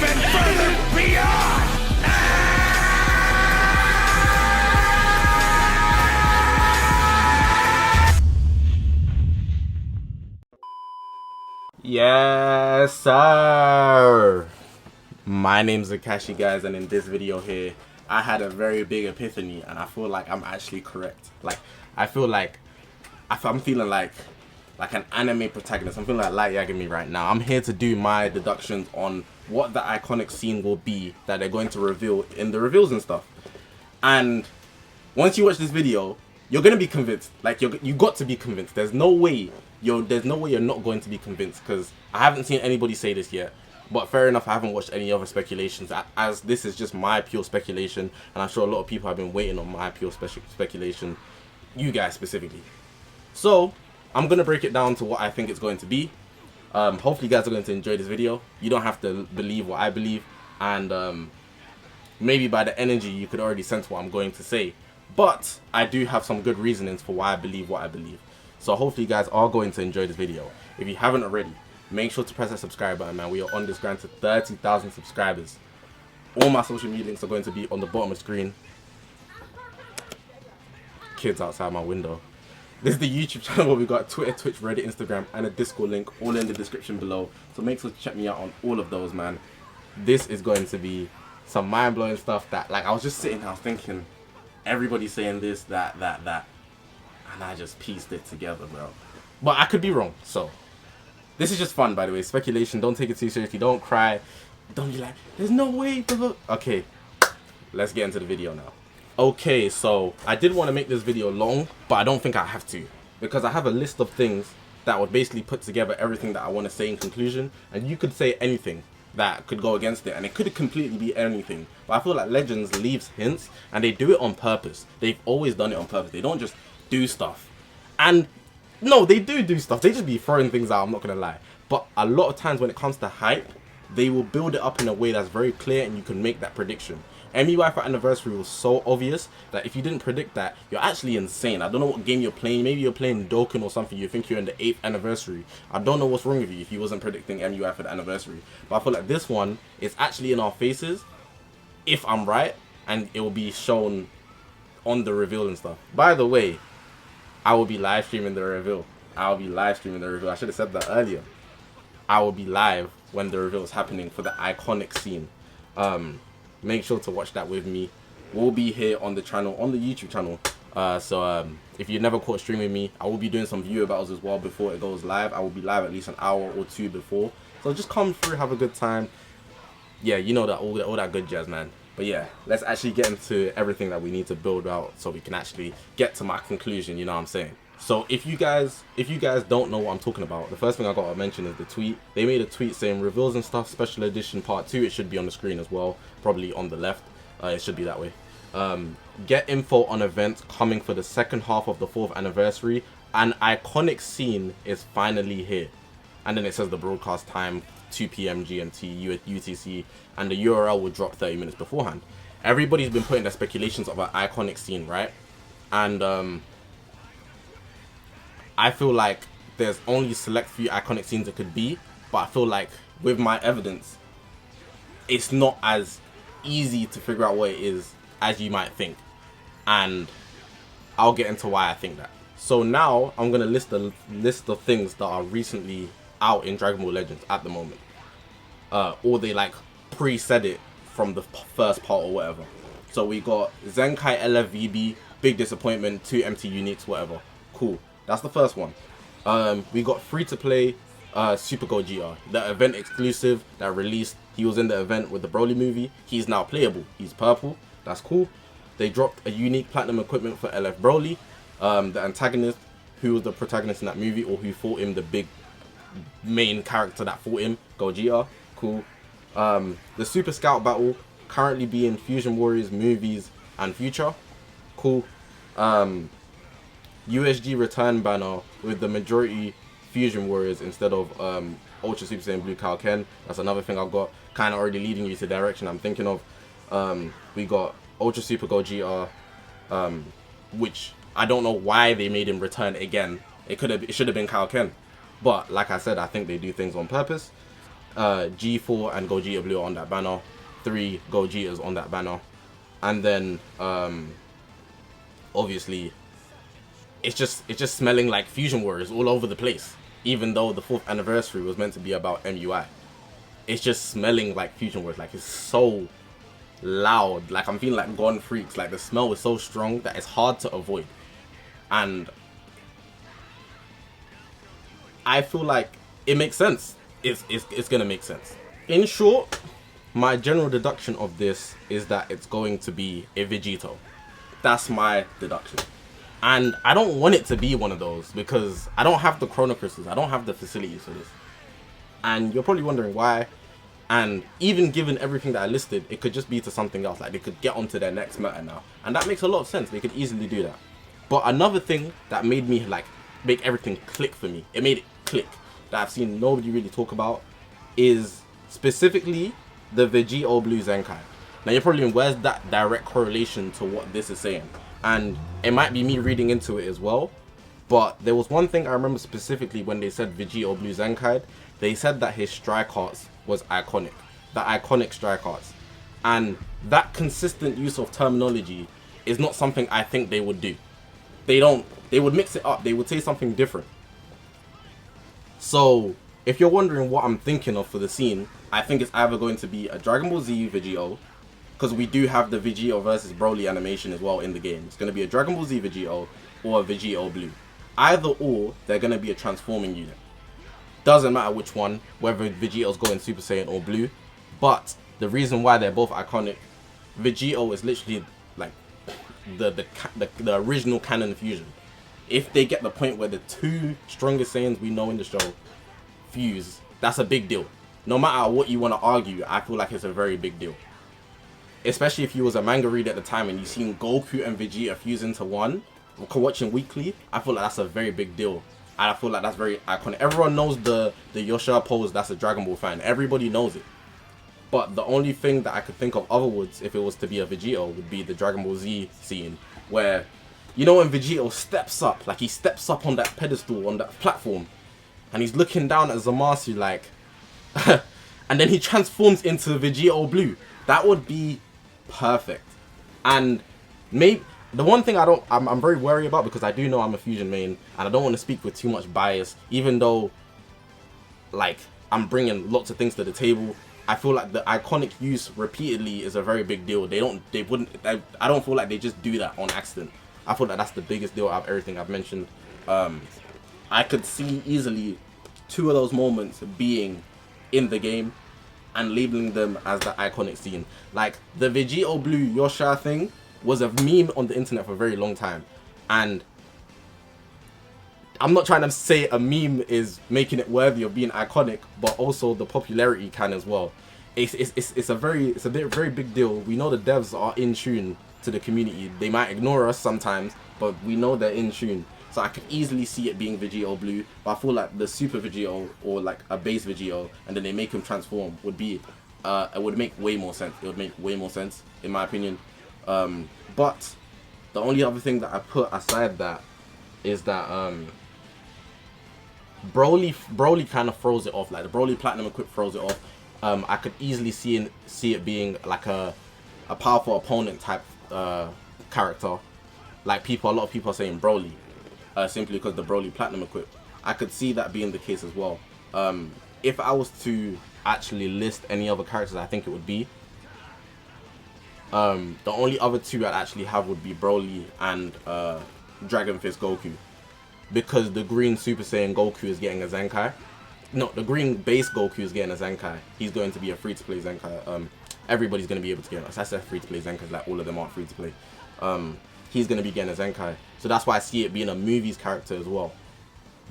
even further beyond! Yes, sir. My name's Zakashi, guys, and in this video here, I had a very big epiphany, and I feel like I'm actually correct. Like, I feel like I'm feeling like an anime protagonist. I'm feeling like Light Yagami right now. I'm here to do my deductions on what the iconic scene will be that they're going to reveal in the reveals and stuff. And once you watch this video, you're gonna be convinced. Like, you got to be convinced. There's no way you're not going to be convinced, because I haven't seen anybody say this yet. But fair enough, I haven't watched any other speculations, as this is just my pure speculation, and I'm sure a lot of people have been waiting on my pure speculation, you guys specifically. So I'm gonna break it down to what I think it's going to be. Hopefully you guys are going to enjoy this video. You don't have to believe what I believe, and maybe by the energy you could already sense what I'm going to say. But I do have some good reasonings for why I believe what I believe. So hopefully you guys are going to enjoy this video. If you haven't already, make sure to press that subscribe button, man. We are on this grind to 30,000 subscribers. All my social media links are going to be on the bottom of the screen. Kids outside my window. This is the YouTube channel where we got Twitter, Twitch, Reddit, Instagram, and a Discord link all in the description below. So make sure to check me out on all of those, man. This is going to be some mind-blowing stuff that, like, I was just sitting there, I was thinking, everybody's saying this, that, and I just pieced it together, bro. But I could be wrong, so this is just fun, by the way. Speculation, don't take it too seriously, don't cry, don't be like, there's no way. Okay, let's get into the video now. Okay, so I did want to make this video long, but I don't think I have to, because I have a list of things that would basically put together everything that I want to say in conclusion, and you could say anything that could go against it, and it could completely be anything. But I feel like Legends leaves hints, and they do it on purpose. They've always done it on purpose. They don't just do stuff. And no, they do stuff. They just be throwing things out, I'm not gonna lie. But a lot of times when it comes to hype, they will build it up in a way that's very clear, and you can make that prediction. MUI for Anniversary was so obvious that if you didn't predict that, you're actually insane. I don't know what game you're playing. Maybe you're playing Dokkan or something. You think you're in the 8th anniversary. I don't know what's wrong with you if you wasn't predicting MUI for the anniversary. But I feel like this one is actually in our faces, if I'm right, and it will be shown on the reveal and stuff. By the way, I will be live streaming the reveal. I should have said that earlier. I will be live when the reveal is happening for the iconic scene. Make sure to watch that with me. We'll be here on the channel, on the YouTube channel. So if you've never caught a stream with me, I will be doing some viewer battles as well before it goes live. I will be live at least an hour or two before. So just come through, have a good time. Yeah, you know that all that good jazz, man. But yeah, let's actually get into everything that we need to build out so we can actually get to my conclusion, you know what I'm saying? So if you guys don't know what I'm talking about, the first thing I gotta mention is the tweet. They made a tweet saying reveals and stuff, special edition part 2. It should be on the screen as well, probably on the left. It should be that way. Get info on events coming for the second half of the 4th anniversary. An iconic scene is finally here. And then it says the broadcast time, 2 p.m. GMT, UTC, and the URL will drop 30 minutes beforehand. Everybody's been putting their speculations of an iconic scene, right? And I feel like there's only select few iconic scenes it could be, but I feel like with my evidence, it's not as easy to figure out what it is as you might think. And I'll get into why I think that. So now I'm going to list a list of things that are recently out in Dragon Ball Legends at the moment. Or they like pre-said it from the first part or whatever. So we got Zenkai LFVB, big disappointment, 2 empty uniques, whatever. Cool. That's the first one. We got free-to-play Super Gogeta, the event exclusive that released. He was in the event with the Broly movie. He's now playable. He's purple. That's cool. They dropped a unique platinum equipment for LF Broly. The antagonist, who was the protagonist in that movie, or who fought him, the big main character that fought him, Gogeta. Cool. The Super Scout battle, currently being Fusion Warriors movies and future. Cool. USG return banner with the majority Fusion Warriors instead of Ultra Super Saiyan Blue Kaioken. That's another thing I've got, kind of already leading you to the direction I'm thinking of. We got Ultra Super Gogeta, which I don't know why they made him return again. It should have been Kaioken, but like I said, I think they do things on purpose. G4 and Gogeta Blue are on that banner. 3 Gogetas on that banner. And then obviously it's just smelling like Fusion Warriors all over the place. Even though the 4th anniversary was meant to be about MUI. It's just smelling like Fusion Warriors. Like, it's so loud. Like, I'm feeling like Gone Freaks. Like, the smell is so strong that it's hard to avoid. And I feel like it makes sense. It's gonna make sense. In short, my general deduction of this is that it's going to be a Vegito. That's my deduction. And I don't want it to be one of those because I don't have the Chrono Crystals. I don't have the facilities for this. And you're probably wondering why. And even given everything that I listed, it could just be to something else. Like, they could get onto their next meta now. And that makes a lot of sense. They could easily do that. But another thing that made me, like, make everything click for me, it made it click, that I've seen nobody really talk about, is specifically the Vegito Blue Zenkai. Now you're probably, where's that direct correlation to what this is saying? And it might be me reading into it as well, but there was one thing I remember specifically when they said Vegito Blue Zenkai. They said that his strike arts was iconic, the iconic strike arts, and that consistent use of terminology is not something I think they would do. They would mix it up, they would say something different. So if you're wondering what I'm thinking of for the scene, I think it's either going to be a Dragon Ball Z Vegito, because we do have the Vegito versus Broly animation as well in the game. It's going to be a Dragon Ball Z Vegito or a Vegito Blue. Either or, they're going to be a transforming unit. Doesn't matter which one, whether Vegito's going Super Saiyan or Blue. But the reason why they're both iconic, Vegito is literally like the original canon fusion. If they get the point where the 2 strongest Saiyans we know in the show fuse, that's a big deal. No matter what you want to argue, I feel like it's a very big deal. Especially if you was a manga reader at the time and you seen Goku and Vegeta fuse into one, watching weekly, I feel like that's a very big deal. And I feel like that's very iconic. Everyone knows the Yosha pose, that's a Dragon Ball fan. Everybody knows it. But the only thing that I could think of otherwise, if it was to be a Vegito, would be the Dragon Ball Z scene. Where, you know when Vegito steps up, like he steps up on that pedestal, on that platform, and he's looking down at Zamasu like, and then he transforms into Vegito Blue. That would be perfect. And maybe the one thing I'm very wary about, because I do know I'm a fusion main and I don't want to speak with too much bias, even though like I'm bringing lots of things to the table. I feel like the iconic use repeatedly is a very big deal. I don't feel like they just do that on accident. I feel like that's the biggest deal out of everything I've mentioned. I could see easily 2 of those moments being in the game and labeling them as the iconic scene. Like the Vegito Blue Yosha thing was a meme on the internet for a very long time, and I'm not trying to say a meme is making it worthy of being iconic, but also the popularity can as well. It's a very big deal. We know the devs are in tune to the community. They might ignore us sometimes, but we know they're in tune. So I could easily see it being Vegito Blue, but I feel like the Super Vegito or like a base Vegito and then they make him transform would be it would make way more sense. It would make way more sense in my opinion. But the only other thing that I put aside that is that Broly kind of throws it off. Like the Broly Platinum Equip throws it off. I could easily see it being like a powerful opponent type character. Like a lot of people are saying Broly, simply because the Broly Platinum Equip. I could see that being the case as well. If I was to actually list any other characters, I think it would be the only other 2 I'd actually have would be Broly and Dragon Fist Goku, because the green Super Saiyan Goku is getting a Zenkai. No, the green base Goku is getting a Zenkai. He's going to be a free-to-play Zenkai. Everybody's going to be able to get it. I said free-to-play Zenkai, like all of them aren't free-to-play. He's going to be getting a Zenkai. So that's why I see it being a movies character as well.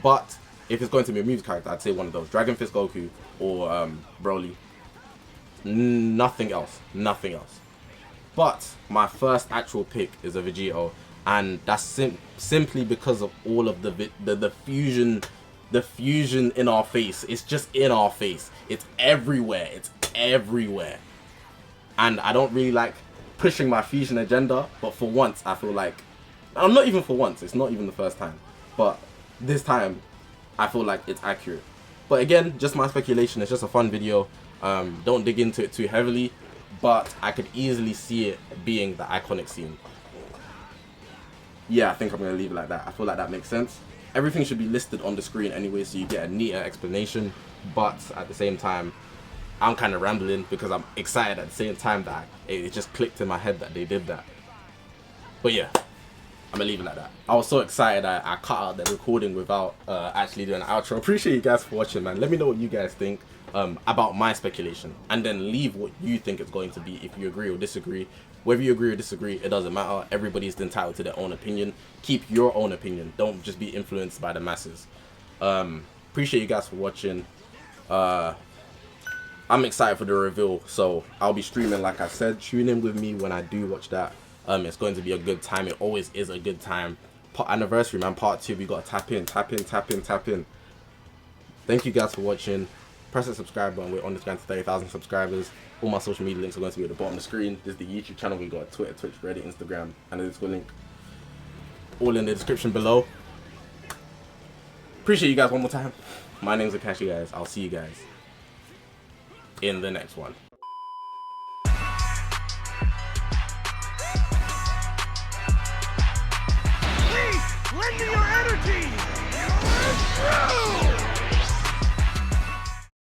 But if it's going to be a movies character, I'd say one of those. Dragon Fist Goku or Broly. Nothing else. Nothing else. But my first actual pick is a Vegito. And that's simply because of all of the fusion. The fusion in our face. It's just in our face. It's everywhere. It's everywhere. And I don't really like pushing my fusion agenda, but for once I feel like, I'm not even for once, it's not even the first time, but this time I feel like it's accurate. But again, just my speculation. It's just a fun video. Don't dig into it too heavily, but I could easily see it being the iconic scene. Yeah, I think I'm going to leave it like that. I feel like that makes sense. Everything should be listed on the screen anyway, so you get a neater explanation. But at the same time, I'm kind of rambling because I'm excited at the same time that it just clicked in my head that they did that. But yeah, I'm gonna leave it like that. I was so excited I cut out the recording without actually doing an outro. Appreciate you guys for watching, man. Let me know what you guys think about my speculation, and then leave what you think it's going to be, if you agree or disagree. Whether you agree or disagree, it doesn't matter. Everybody's entitled to their own opinion. Keep your own opinion. Don't just be influenced by the masses. Appreciate you guys for watching. I'm excited for the reveal, so I'll be streaming like I said. Tune in with me when I do watch that. It's going to be a good time. It always is a good time. Anniversary, man, part 2. We got to tap in. Thank you guys for watching. Press the subscribe button. We're on this going to 30,000 subscribers. All my social media links are going to be at the bottom of the screen. This is the YouTube channel. We got Twitter, Twitch, Reddit, Instagram, and the Discord link all in the description below. Appreciate you guys one more time. My name's Zakashi, guys. I'll see you guys in the next one. Please, lend me your energy! You're through!